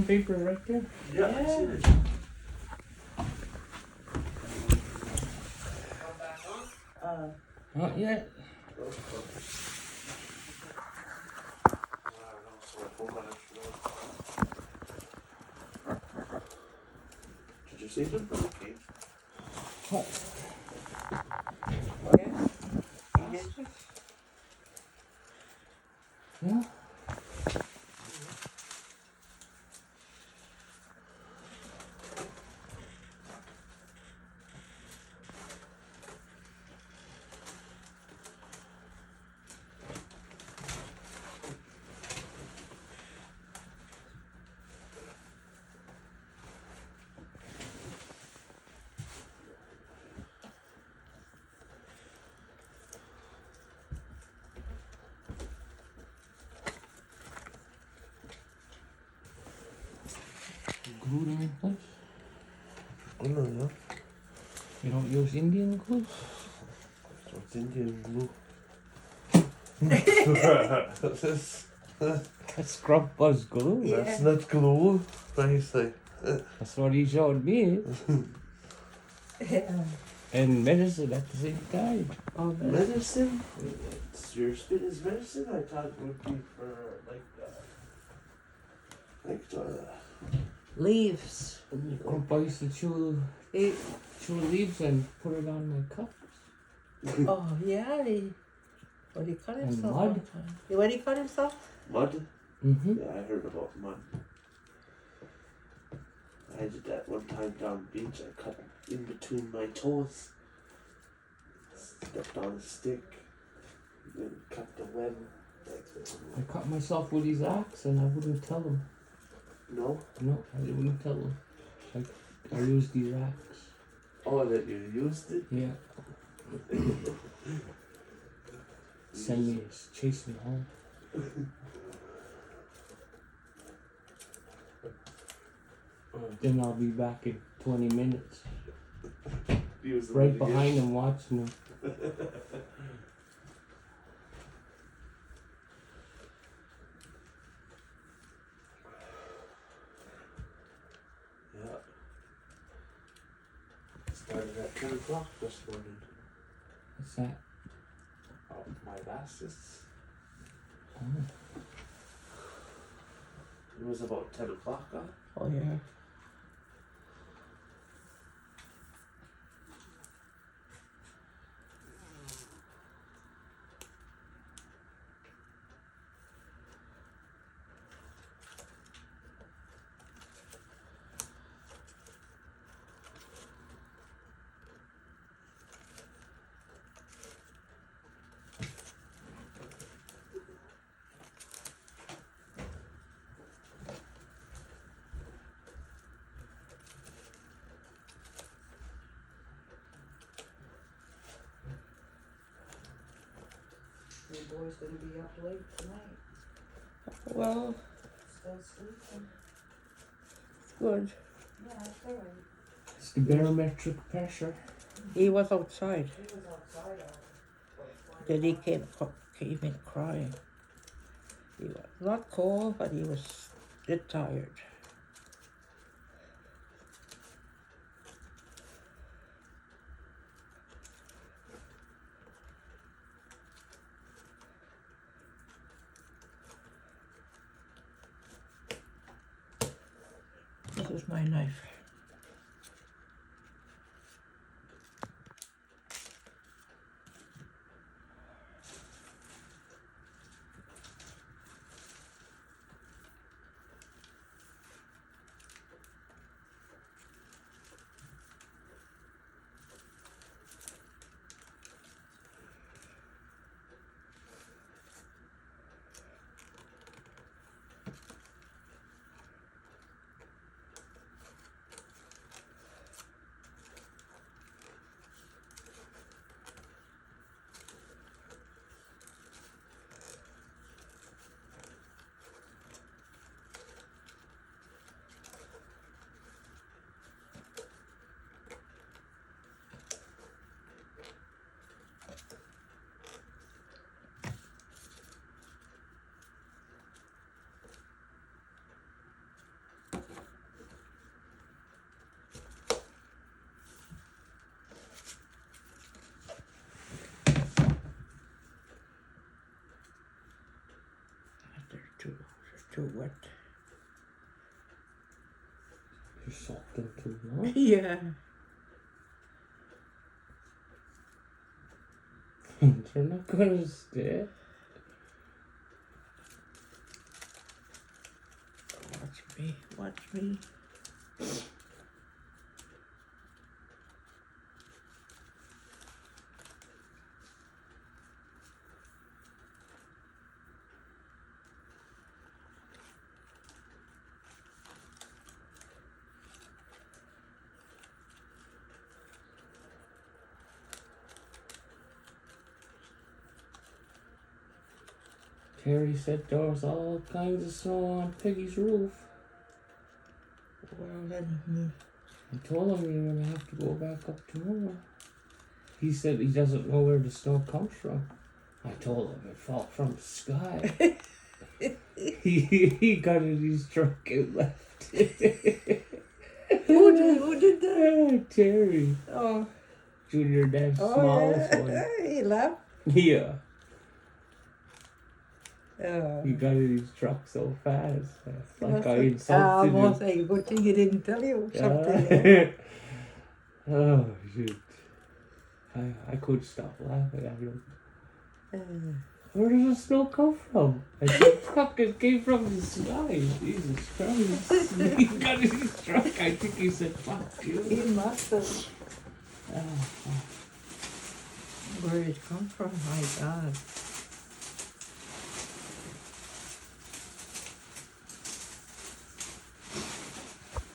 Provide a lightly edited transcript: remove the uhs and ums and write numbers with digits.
sandpaper right there? Yeah, I see it. Not yet. Did you see them? Okay. Oh. Yeah. Glue them in place. Oh no, yeah. You don't use Indian glue? So it's Indian glue. That's Grandpa's glue. Yeah. That's not glue. Nicely. That's what he showed me. And medicine at the same time. Oh, Medicine? It's your spit is medicine? I thought it would be for leaves. Grandpa used to chew leaves and put it on my cups. Oh, yeah. What he cut himself mud. one time. What he cut himself? mud. Mm-hmm. Yeah, I heard about mud. I did that one time down the beach. I cut in between my toes. Stepped on a stick. Then cut the web. I cut myself with his axe and I wouldn't tell him. No? No, I wouldn't tell him. I used his axe. Oh, that you used it? Yeah. Send me, chase me home. Then I'll be back in 20 minutes. Right behind him watching him. Yeah. Started at 10 o'clock this morning. What's that? Oh, my glasses. Oh. It was about 10 o'clock, huh? Oh, yeah. The boy's gonna be up late tonight, Well, still sleeping. good. Yeah, that's all right. It's the barometric pressure. He was outside. He was outside all Then he came in crying. He was not cold, but he was a bit tired. This is my knife. too wet. You soaked them too long. Yeah. They're not gonna stay. Watch me. Terry said there was all kinds of snow on Peggy's roof. Well then, I told him you're gonna have to go back up tomorrow. He said he doesn't know where the snow comes from. I told him it fell from the sky. he got in his truck and left. who did that? Terry. Oh, Junior Dad's oh smallest yeah. one. He left. Yeah. Oh. He got in his truck so fast. Like I I insulted almost him. say, good thing he didn't tell you something. Oh, shoot. I couldn't stop laughing at him. Where does the snow come from? I said, fuck, it came from the sky. Jesus Christ. He got in his truck. I think he said, fuck you. He must have. Oh, Where it come from? My God.